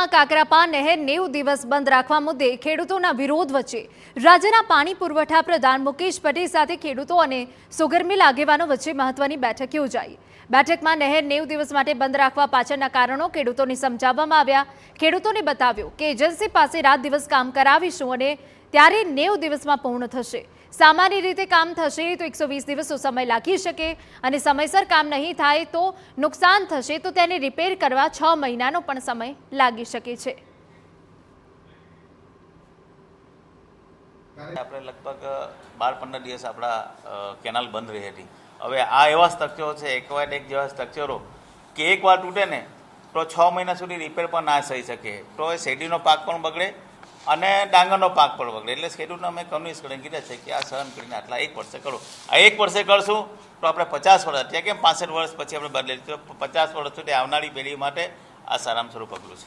રાજ્યમાં કાકરાપા નહેર 90 દિવસ બંધ રાખવા મુદ્દે ખેડૂતોના વિરોધ વચ્ચે રાજ્યના પાણી પુરવઠા પ્રધાન મુકેશ પટેલ સાથે ખેડૂતો અને સુગર મિલ આગેવાનો વચ્ચે મહત્વની બેઠક યોજાઈ। બેઠકમાં નહેર 90 દિવસ માટે બંધ રાખવા પાછળના કારણો ખેડૂતોને સમજાવવામાં આવ્યા। ખેડૂતોને બતાવ્યું કે એજન્સી પાસે રાત દિવસ કામ કરાવીશું અને ત્યારે 90 દિવસમાં પૂર્ણ થશે। सामान्य रीते काम थशे तो 120 दिवसों समय लागी शके अने समयसर काम नहीं थाय तो नुकसान थशे तो तेने रिपेर करवा 6 महीनानो पण समय लागी शके छे। આપણે લગભગ 12-15 દિવસ આપણા કેનાલ બંધ રહી હતી। હવે આ એવા સ્ટ્રક્ચરો છે એકવાર એક જેવા સ્ટ્રક્ચરો કે એકવાર તૂટે ને તો 6 મહિના સુધી રિપેર પણ ના થઈ શકે, તો એ શેરડીનો પાક પણ બગડે અને ડાંગરનો પાક પણ બગડે। એટલે ખેડૂતને અમે કન્વિન્સ કરીને કીધા છે કે આ સહન કરીને આટલા 1 વર્ષે કરો। આ 1 વર્ષે કરશું તો આપણે 50 વર્ષ, ત્યાં કેમ 65 વર્ષ પછી આપણે બદલેલી, તો 50 વર્ષ સુધી આવનારી પેઢી માટે આ સારામાં સારું પગલું છે।